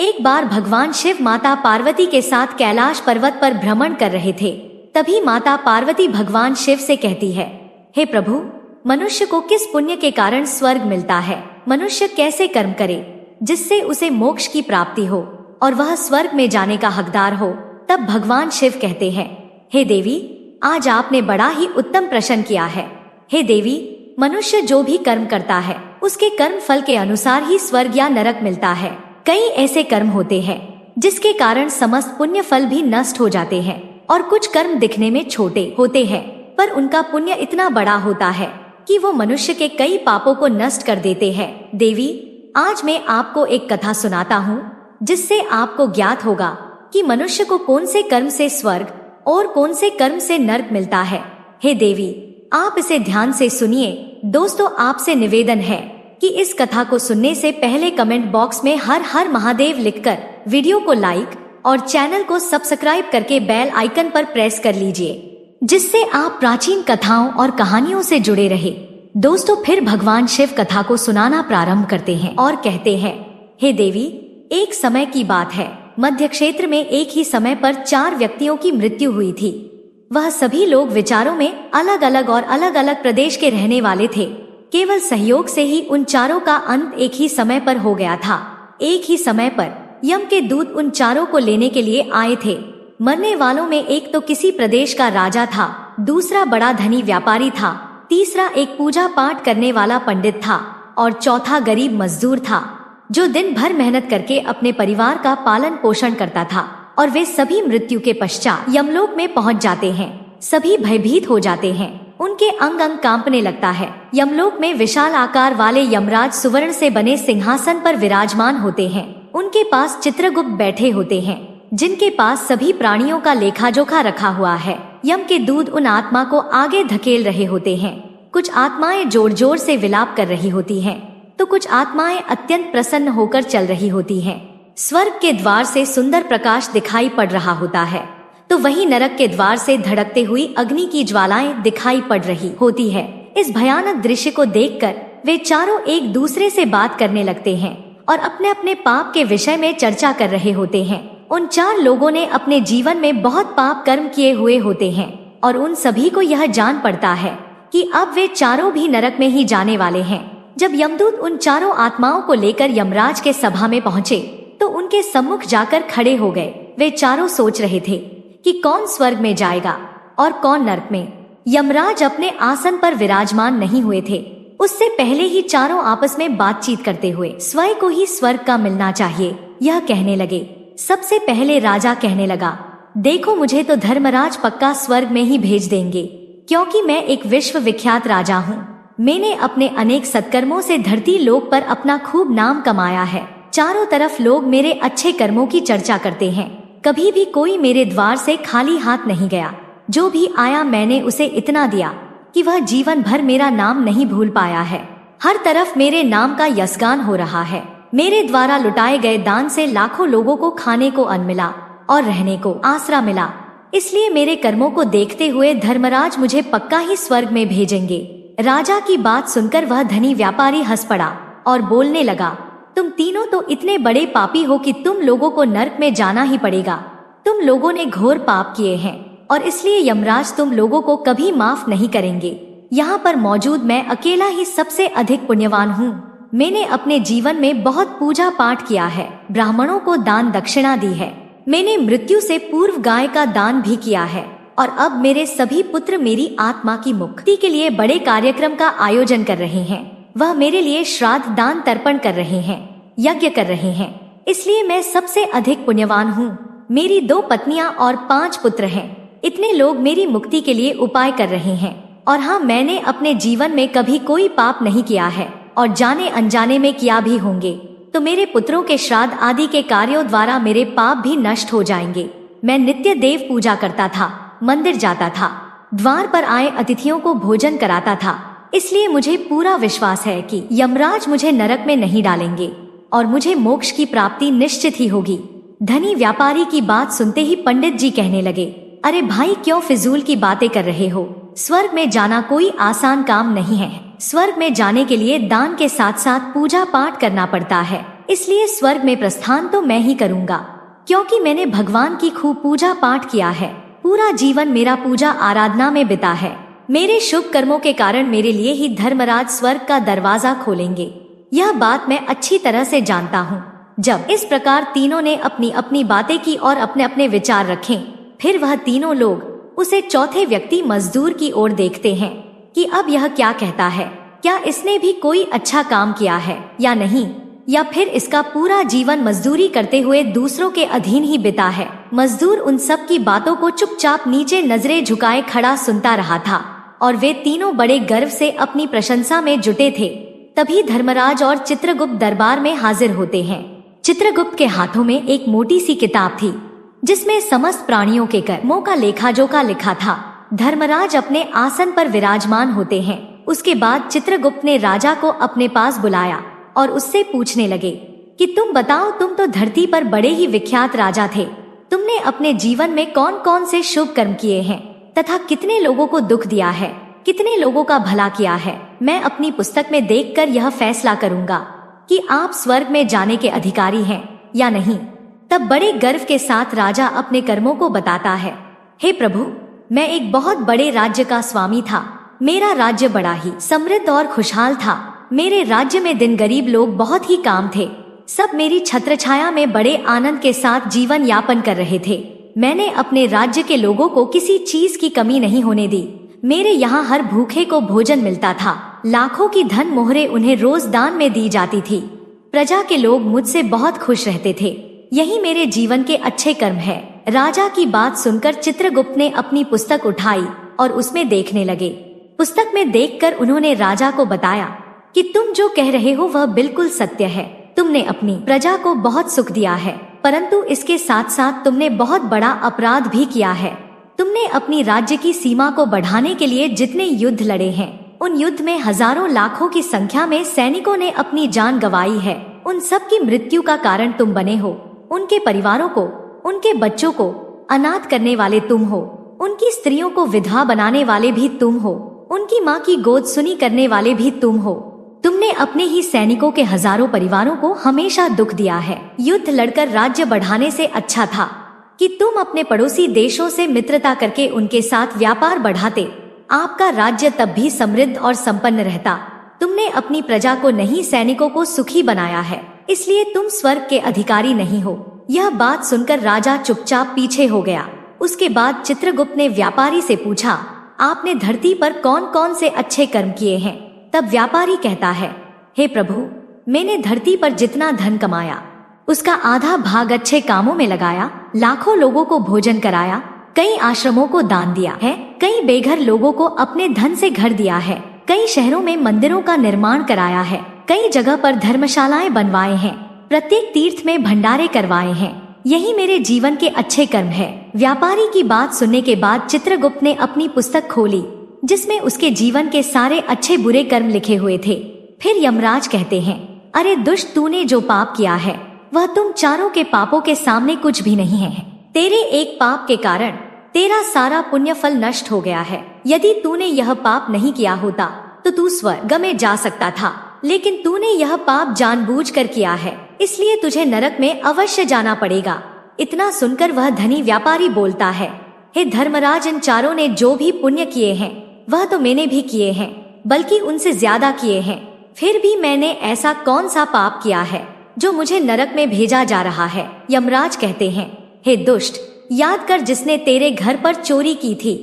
एक बार भगवान शिव माता पार्वती के साथ कैलाश पर्वत पर भ्रमण कर रहे थे। तभी माता पार्वती भगवान शिव से कहती है, हे प्रभु, मनुष्य को किस पुण्य के कारण स्वर्ग मिलता है? मनुष्य कैसे कर्म करे जिससे उसे मोक्ष की प्राप्ति हो और वह स्वर्ग में जाने का हकदार हो? तब भगवान शिव कहते हैं, हे देवी, आज आपने बड़ा ही उत्तम प्रश्न किया है। हे देवी, मनुष्य जो भी कर्म करता है उसके कर्म फल के अनुसार ही स्वर्ग या नरक मिलता है। कई ऐसे कर्म होते हैं जिसके कारण समस्त पुण्य फल भी नष्ट हो जाते हैं और कुछ कर्म दिखने में छोटे होते हैं पर उनका पुण्य इतना बड़ा होता है कि वो मनुष्य के कई पापों को नष्ट कर देते हैं। देवी, आज मैं आपको एक कथा सुनाता हूँ जिससे आपको ज्ञात होगा कि मनुष्य को कौन से कर्म से स्वर्ग और कौन से कर्म से नरक मिलता है। हे देवी, आप इसे ध्यान से सुनिए। दोस्तों, आपसे निवेदन है कि इस कथा को सुनने से पहले कमेंट बॉक्स में हर हर महादेव लिखकर वीडियो को लाइक और चैनल को सब्सक्राइब करके बेल आइकन पर प्रेस कर लीजिए, जिससे आप प्राचीन कथाओं और कहानियों से जुड़े रहे। दोस्तों, फिर भगवान शिव कथा को सुनाना प्रारंभ करते हैं और कहते हैं, हे देवी, एक समय की बात है, मध्य क्षेत्र में एक ही समय पर 4 व्यक्तियों की मृत्यु हुई थी। वह सभी लोग विचारों में अलग अलग और अलग अलग प्रदेश के रहने वाले थे। केवल सहयोग से ही उन चारों का अंत एक ही समय पर हो गया था। एक ही समय पर यम के दूत उन चारों को लेने के लिए आए थे। मरने वालों में एक तो किसी प्रदेश का राजा था, दूसरा बड़ा धनी व्यापारी था, तीसरा एक पूजा पाठ करने वाला पंडित था और चौथा गरीब मजदूर था जो दिन भर मेहनत करके अपने परिवार का पालन पोषण करता था। और वे सभी मृत्यु के पश्चात यमलोक में पहुंच जाते हैं। सभी भयभीत हो जाते हैं, उनके अंग अंग कांपने लगता है। यमलोक में विशाल आकार वाले यमराज सुवर्ण से बने सिंहासन पर विराजमान होते हैं। उनके पास चित्रगुप्त बैठे होते हैं, जिनके पास सभी प्राणियों का लेखा जोखा रखा हुआ है। यम के दूत उन आत्मा को आगे धकेल रहे होते हैं। कुछ आत्माएं जोर जोर से विलाप कर रही होती हैं, तो कुछ आत्माएं अत्यंत प्रसन्न होकर चल रही होती हैं। स्वर्ग के द्वार से सुंदर प्रकाश दिखाई पड़ रहा होता है, तो वहीं नरक के द्वार से धड़कते हुई अग्नि की ज्वालाएं दिखाई पड़ रही होती है। इस भयानक दृश्य को देखकर वे चारों एक दूसरे से बात करने लगते हैं और अपने अपने पाप के विषय में चर्चा कर रहे होते हैं। उन 4 लोगों ने अपने जीवन में बहुत पाप कर्म किए हुए होते हैं और उन सभी को यह जान पड़ता है कि अब वे चारों भी नरक में ही जाने वाले हैं। जब यमदूत उन चारों आत्माओं को लेकर यमराज के सभा में पहुँचे तो उनके सम्मुख जाकर खड़े हो गए। वे चारों सोच रहे थे कि कौन स्वर्ग में जाएगा और कौन नरक में। यमराज अपने आसन पर विराजमान नहीं हुए थे। उससे पहले ही चारों आपस में बातचीत करते हुए स्वयं को ही स्वर्ग का मिलना चाहिए, यह कहने लगे। सबसे पहले राजा कहने लगा, देखो, मुझे तो धर्मराज पक्का स्वर्ग में ही भेज देंगे, क्योंकि मैं एक विश्व विख्यात राजा हूँ। मैंने अपने अनेक सत्कर्मों से धरती लोक पर अपना खूब नाम कमाया है। चारों तरफ लोग मेरे अच्छे कर्मों की चर्चा करते हैं। कभी भी कोई मेरे द्वार से खाली हाथ नहीं गया। जो भी आया मैंने उसे इतना दिया कि वह जीवन भर मेरा नाम नहीं भूल पाया है। हर तरफ मेरे नाम का यशगान हो रहा है। मेरे द्वारा लुटाए गए दान से लाखों लोगों को खाने को अन्न मिला और रहने को आसरा मिला। इसलिए मेरे कर्मों को देखते हुए धर्मराज मुझे पक्का ही स्वर्ग में भेजेंगे। राजा की बात सुनकर वह धनी व्यापारी हंस पड़ा और बोलने लगा, तुम तीनों तो इतने बड़े पापी हो कि तुम लोगों को नरक में जाना ही पड़ेगा। तुम लोगों ने घोर पाप किए हैं और इसलिए यमराज तुम लोगों को कभी माफ नहीं करेंगे। यहाँ पर मौजूद मैं अकेला ही सबसे अधिक पुण्यवान हूँ। मैंने अपने जीवन में बहुत पूजा पाठ किया है, ब्राह्मणों को दान दक्षिणा दी है। मैंने मृत्यु से पूर्व गाय का दान भी किया है और अब मेरे सभी पुत्र मेरी आत्मा की मुक्ति के लिए बड़े कार्यक्रम का आयोजन कर रहे हैं। वह मेरे लिए श्राद्ध दान तर्पण कर रहे हैं, यज्ञ कर रहे हैं। इसलिए मैं सबसे अधिक पुण्यवान हूँ। मेरी 2 पत्नियां और 5 पुत्र हैं। इतने लोग मेरी मुक्ति के लिए उपाय कर रहे हैं। और हाँ, मैंने अपने जीवन में कभी कोई पाप नहीं किया है और जाने अनजाने में किया भी होंगे तो मेरे पुत्रों के श्राद्ध आदि के कार्यों द्वारा मेरे पाप भी नष्ट हो जाएंगे। मैं नित्य देव पूजा करता था, मंदिर जाता था, द्वार पर आए अतिथियों को भोजन कराता था। इसलिए मुझे पूरा विश्वास है कि यमराज मुझे नरक में नहीं डालेंगे और मुझे मोक्ष की प्राप्ति निश्चित ही होगी। धनी व्यापारी की बात सुनते ही पंडित जी कहने लगे, अरे भाई, क्यों फिजूल की बातें कर रहे हो? स्वर्ग में जाना कोई आसान काम नहीं है। स्वर्ग में जाने के लिए दान के साथ साथ पूजा पाठ करना पड़ता है। इसलिए स्वर्ग में प्रस्थान तो मैं ही करूँगा, क्योंकि मैंने भगवान की खूब पूजा पाठ किया है। पूरा जीवन मेरा पूजा आराधना में बिता है। मेरे शुभ कर्मों के कारण मेरे लिए ही धर्मराज स्वर्ग का दरवाजा खोलेंगे। यह बात मैं अच्छी तरह से जानता हूँ। जब इस प्रकार तीनों ने अपनी अपनी बातें की और अपने अपने विचार रखे, फिर वह तीनों लोग उसे चौथे व्यक्ति मजदूर की ओर देखते हैं कि अब यह क्या कहता है, क्या इसने भी कोई अच्छा काम किया है या नहीं, या फिर इसका पूरा जीवन मजदूरी करते हुए दूसरों के अधीन ही बिता है। मजदूर उन सब की बातों को चुपचाप नीचे नजरें झुकाए खड़ा सुनता रहा था और वे तीनों बड़े गर्व से अपनी प्रशंसा में जुटे थे। तभी धर्मराज और चित्रगुप्त दरबार में हाजिर होते हैं। चित्रगुप्त के हाथों में एक मोटी सी किताब थी जिसमें समस्त प्राणियों के कर्मों का लेखा जोखा लिखा था। धर्मराज अपने आसन पर विराजमान होते हैं। उसके बाद चित्रगुप्त ने राजा को अपने पास बुलाया और उससे पूछने लगे कि तुम बताओ, तुम तो धरती पर बड़े ही विख्यात राजा थे। तुमने अपने जीवन में कौन कौन से शुभ कर्म किए हैं तथा कितने लोगों को दुख दिया है, कितने लोगों का भला किया है। मैं अपनी पुस्तक में देखकर यह फैसला करूंगा कि आप स्वर्ग में जाने के अधिकारी हैं या नहीं। तब बड़े गर्व के साथ राजा अपने कर्मों को बताता है। हे प्रभु, मैं एक बहुत बड़े राज्य का स्वामी था। मेरा राज्य बड़ा ही समृद्ध और खुशहाल था। मेरे राज्य में दिन गरीब लोग बहुत ही काम थे। सब मेरी छत्रछाया में बड़े आनंद के साथ जीवन यापन कर रहे थे। मैंने अपने राज्य के लोगों को किसी चीज की कमी नहीं होने दी। मेरे यहाँ हर भूखे को भोजन मिलता था। लाखों की धन मोहरे उन्हें रोज दान में दी जाती थी। प्रजा के लोग मुझसे बहुत खुश रहते थे। यही मेरे जीवन के अच्छे कर्म है। राजा की बात सुनकर चित्रगुप्त ने अपनी पुस्तक उठाई और उसमें देखने लगे। पुस्तक में देखकर उन्होंने राजा को बताया कि तुम जो कह रहे हो वह बिल्कुल सत्य है। तुमने अपनी प्रजा को बहुत सुख दिया है, परंतु इसके साथ साथ तुमने बहुत बड़ा अपराध भी किया है। तुमने अपनी राज्य की सीमा को बढ़ाने के लिए जितने युद्ध लड़े हैं, उन युद्ध में हजारों लाखों की संख्या में सैनिकों ने अपनी जान गंवाई है। उन सब की मृत्यु का कारण तुम बने हो। उनके परिवारों को, उनके बच्चों को अनाथ करने वाले तुम हो। उनकी स्त्रियों को विधवा बनाने वाले भी तुम हो। उनकी माँ की गोद सुनी करने वाले भी तुम हो। तुमने अपने ही सैनिकों के हजारों परिवारों को हमेशा दुख दिया है। युद्ध लड़कर राज्य बढ़ाने से अच्छा था कि तुम अपने पड़ोसी देशों से मित्रता करके उनके साथ व्यापार बढ़ाते। आपका राज्य तब भी समृद्ध और संपन्न रहता। तुमने अपनी प्रजा को नहीं, सैनिकों को सुखी बनाया है, इसलिए तुम स्वर्ग के अधिकारी नहीं हो। यह बात सुनकर राजा चुपचाप पीछे हो गया। उसके बाद चित्रगुप्त ने व्यापारी से पूछा, आपने धरती पर कौन कौन से अच्छे कर्म किए हैं? तब व्यापारी कहता है, हे प्रभु, मैंने धरती पर जितना धन कमाया उसका आधा भाग अच्छे कामों में लगाया। लाखों लोगों को भोजन कराया, कई आश्रमों को दान दिया है, कई बेघर लोगों को अपने धन से घर दिया है, कई शहरों में मंदिरों का निर्माण कराया है, कई जगह पर धर्मशालाएं बनवाए हैं, प्रत्येक तीर्थ में भंडारे करवाए हैं। यही मेरे जीवन के अच्छे कर्म है। व्यापारी की बात सुनने के बाद चित्रगुप्त ने अपनी पुस्तक खोली जिसमें उसके जीवन के सारे अच्छे बुरे कर्म लिखे हुए थे। फिर यमराज कहते हैं, अरे दुष्ट, तूने जो पाप किया है वह तुम चारों के पापों के सामने कुछ भी नहीं है। तेरे एक पाप के कारण तेरा सारा पुण्य फल नष्ट हो गया है। यदि तूने यह पाप नहीं किया होता तो तू स्वर्ग में जा सकता था, लेकिन तूने यह पाप जानबूझकर किया है, इसलिए तुझे नरक में अवश्य जाना पड़ेगा। इतना सुनकर वह धनी व्यापारी बोलता है, हे धर्मराज, इन चारों ने जो भी पुण्य किए हैं वह तो मैंने भी किए हैं, बल्कि उनसे ज्यादा किए हैं। फिर भी मैंने ऐसा कौन सा पाप किया है जो मुझे नरक में भेजा जा रहा है? यमराज कहते हैं, हे दुष्ट, याद कर जिसने तेरे घर पर चोरी की थी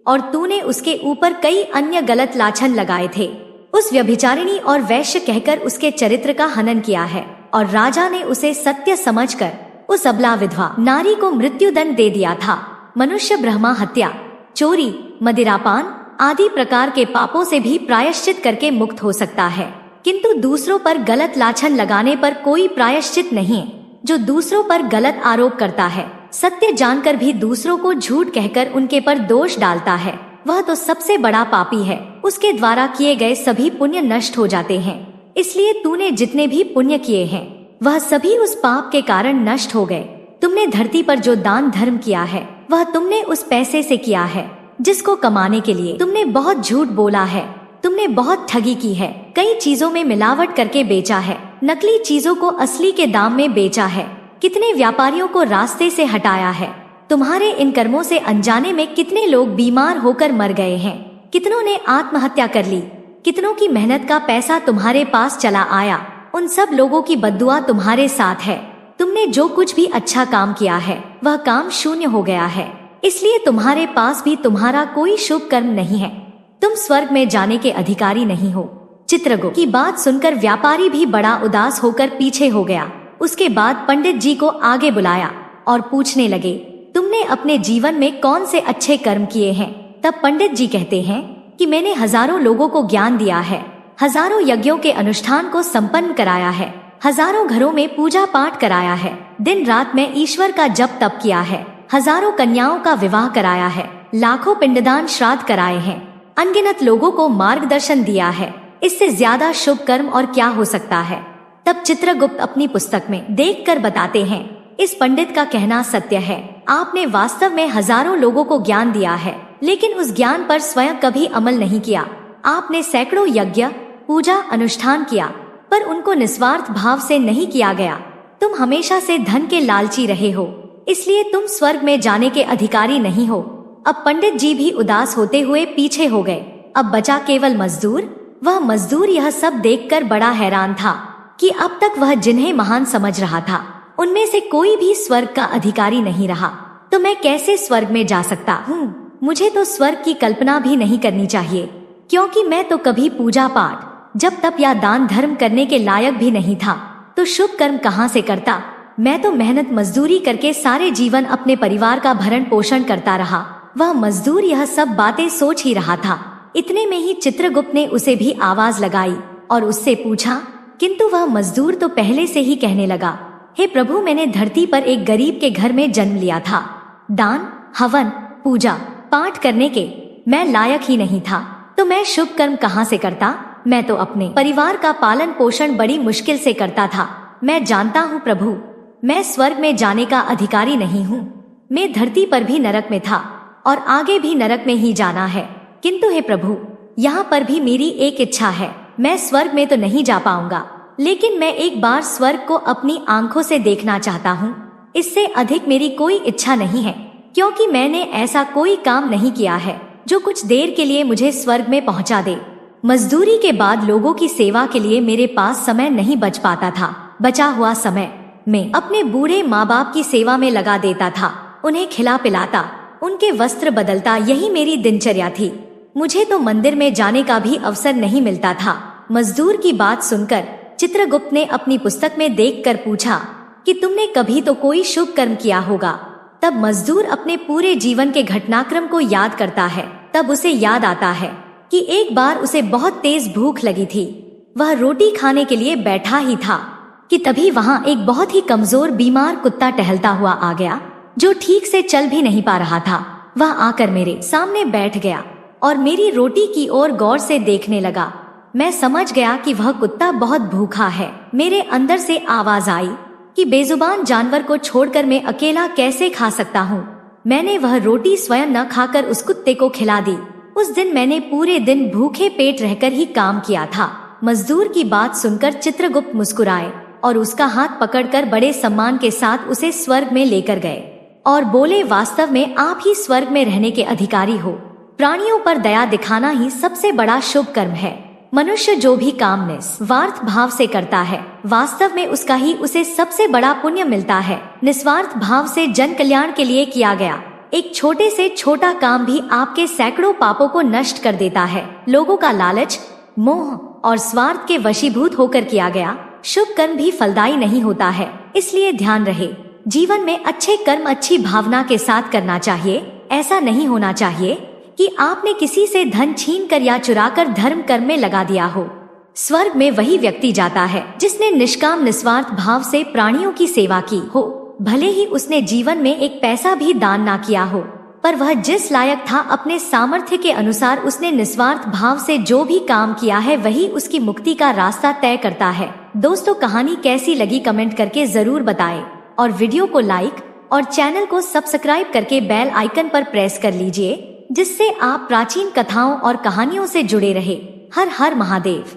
और तूने उसके ऊपर कई अन्य गलत लाछन लगाए थे। उस व्यभिचारिणी और वैश्य कहकर उसके चरित्र का हनन किया है और राजा ने उसे सत्य समझकर उस अबला विधवा नारी को मृत्युदंड दे दिया था। मनुष्य ब्रह्मा हत्या, चोरी, मदिरापान आदि प्रकार के पापों से भी प्रायश्चित करके मुक्त हो सकता है, किंतु दूसरों पर गलत लाछन लगाने पर कोई प्रायश्चित नहीं। जो दूसरों पर गलत आरोप करता है, सत्य जानकर भी दूसरों को झूठ कहकर उनके पर दोष डालता है, वह तो सबसे बड़ा पापी है। उसके द्वारा किए गए सभी पुण्य नष्ट हो जाते हैं। इसलिए तूने जितने भी पुण्य किए हैं वह सभी उस पाप के कारण नष्ट हो गए। तुमने धरती पर जो दान धर्म किया है वह तुमने उस पैसे से किया है जिसको कमाने के लिए तुमने बहुत झूठ बोला है। तुमने बहुत ठगी की है, कई चीजों में मिलावट करके बेचा है, नकली चीजों को असली के दाम में बेचा है, कितने व्यापारियों को रास्ते से हटाया है। तुम्हारे इन कर्मों से अनजाने में कितने लोग बीमार होकर मर गए हैं, कितनों ने आत्महत्या कर ली, कितनों की मेहनत का पैसा तुम्हारे पास चला आया। उन सब लोगों की बद्दुआ तुम्हारे साथ है। तुमने जो कुछ भी अच्छा काम किया है वह काम शून्य हो गया है, इसलिए तुम्हारे पास भी तुम्हारा कोई शुभ कर्म नहीं है। तुम स्वर्ग में जाने के अधिकारी नहीं हो। चित्रगुप्त की बात सुनकर व्यापारी भी बड़ा उदास होकर पीछे हो गया। उसके बाद पंडित जी को आगे बुलाया और पूछने लगे, तुमने अपने जीवन में कौन से अच्छे कर्म किए हैं। तब पंडित जी कहते हैं कि मैंने हजारों लोगों को ज्ञान दिया है, हजारों यज्ञों के अनुष्ठान को संपन्न कराया है, हजारों घरों में पूजा पाठ कराया है, दिन रात में ईश्वर का जप तप किया है, हजारों कन्याओं का विवाह कराया है, लाखों पिंडदान श्राद्ध कराए हैं, अनगिनत लोगों को मार्गदर्शन दिया है। इससे ज्यादा शुभ कर्म और क्या हो सकता है। तब चित्रगुप्त अपनी पुस्तक में देखकर बताते हैं, इस पंडित का कहना सत्य है। आपने वास्तव में हजारों लोगों को ज्ञान दिया है, लेकिन उस ज्ञान पर स्वयं कभी अमल नहीं किया। आपने सैकड़ों यज्ञ पूजा अनुष्ठान किया, पर उनको निस्वार्थ भाव से नहीं किया गया। तुम हमेशा से धन के लालची रहे हो, इसलिए तुम स्वर्ग में जाने के अधिकारी नहीं हो। अब पंडित जी भी उदास होते हुए पीछे हो गए। अब बचा केवल मजदूर। वह मजदूर यह सब देखकर बड़ा हैरान था कि अब तक वह जिन्हें महान समझ रहा था उनमें से कोई भी स्वर्ग का अधिकारी नहीं रहा। तो मैं कैसे स्वर्ग में जा सकता हूँ। मुझे तो स्वर्ग की कल्पना भी नहीं करनी चाहिए, क्योंकि मैं तो कभी पूजा पाठ जब तप या दान धर्म करने के लायक भी नहीं था। तो शुभ कर्म कहाँ से करता। मैं तो मेहनत मजदूरी करके सारे जीवन अपने परिवार का भरण पोषण करता रहा। वह मजदूर यह सब बातें सोच ही रहा था। इतने में ही चित्रगुप्त ने उसे भी आवाज लगाई और उससे पूछा, किंतु वह मजदूर तो पहले से ही कहने लगा, हे प्रभु, मैंने धरती पर एक गरीब के घर में जन्म लिया था। दान हवन पूजा पाठ करने के मैं लायक ही नहीं था, तो मैं शुभ कर्म कहाँ से करता। मैं तो अपने परिवार का पालन पोषण बड़ी मुश्किल से करता था। मैं जानता हूँ प्रभु, मैं स्वर्ग में जाने का अधिकारी नहीं हूँ। मैं धरती पर भी नरक में था और आगे भी नरक में ही जाना है। किंतु हे प्रभु, यहाँ पर भी मेरी एक इच्छा है। मैं स्वर्ग में तो नहीं जा पाऊंगा, लेकिन मैं एक बार स्वर्ग को अपनी आंखों से देखना चाहता हूँ। इससे अधिक मेरी कोई इच्छा नहीं है, क्योंकि मैंने ऐसा कोई काम नहीं किया है जो कुछ देर के लिए मुझे स्वर्ग में पहुँचा दे। मजदूरी के बाद लोगों की सेवा के लिए मेरे पास समय नहीं बच पाता था। बचा हुआ समय मैं अपने बूढ़े माँ बाप की सेवा में लगा देता था। उन्हें खिला पिलाता, उनके वस्त्र बदलता, यही मेरी दिनचर्या थी। मुझे तो मंदिर में जाने का भी अवसर नहीं मिलता था। मजदूर की बात सुनकर चित्रगुप्त ने अपनी पुस्तक में देखकर पूछा कि तुमने कभी तो कोई शुभ कर्म किया होगा। तब मजदूर अपने पूरे जीवन के घटनाक्रम को याद करता है। तब उसे याद आता है कि एक बार उसे बहुत तेज भूख लगी थी। वह रोटी खाने के लिए बैठा ही था कि तभी वहां एक बहुत ही कमजोर बीमार कुत्ता टहलता हुआ आ गया, जो ठीक से चल भी नहीं पा रहा था। वह आकर मेरे सामने बैठ गया और मेरी रोटी की ओर गौर से देखने लगा। मैं समझ गया कि वह कुत्ता बहुत भूखा है। मेरे अंदर से आवाज आई कि बेजुबान जानवर को छोड़कर मैं अकेला कैसे खा सकता हूँ। मैंने वह रोटी स्वयं न खाकर उस कुत्ते को खिला दी। उस दिन मैंने पूरे दिन भूखे पेट रहकर ही काम किया था। मजदूर की बात सुनकर चित्रगुप्त मुस्कुराए और उसका हाथ पकड़कर बड़े सम्मान के साथ उसे स्वर्ग में लेकर गए और बोले, वास्तव में आप ही स्वर्ग में रहने के अधिकारी हो। प्राणियों पर दया दिखाना ही सबसे बड़ा शुभ कर्म है। मनुष्य जो भी काम निस्वार्थ भाव से करता है, वास्तव में उसका ही उसे सबसे बड़ा पुण्य मिलता है। निस्वार्थ भाव से जन कल्याण के लिए किया गया एक छोटे से छोटा काम भी आपके सैकड़ों पापों को नष्ट कर देता है। लोगों का लालच, मोह और स्वार्थ के वशीभूत होकर किया गया शुभ कर्म भी फलदायी नहीं होता है। इसलिए ध्यान रहे, जीवन में अच्छे कर्म अच्छी भावना के साथ करना चाहिए। ऐसा नहीं होना चाहिए कि आपने किसी से धन छीन कर या चुराकर धर्म कर्म में लगा दिया हो। स्वर्ग में वही व्यक्ति जाता है जिसने निष्काम निस्वार्थ भाव से प्राणियों की सेवा की हो, भले ही उसने जीवन में एक पैसा भी दान ना किया हो, पर वह जिस लायक था अपने सामर्थ्य के अनुसार उसने निस्वार्थ भाव से जो भी काम किया है वही उसकी मुक्ति का रास्ता तय करता है। दोस्तों, कहानी कैसी लगी कमेंट करके जरूर बताएं और वीडियो को लाइक और चैनल को सब्सक्राइब करके बेल आइकन पर प्रेस कर लीजिए, जिससे आप प्राचीन कथाओं और कहानियों से जुड़े रहे। हर हर महादेव।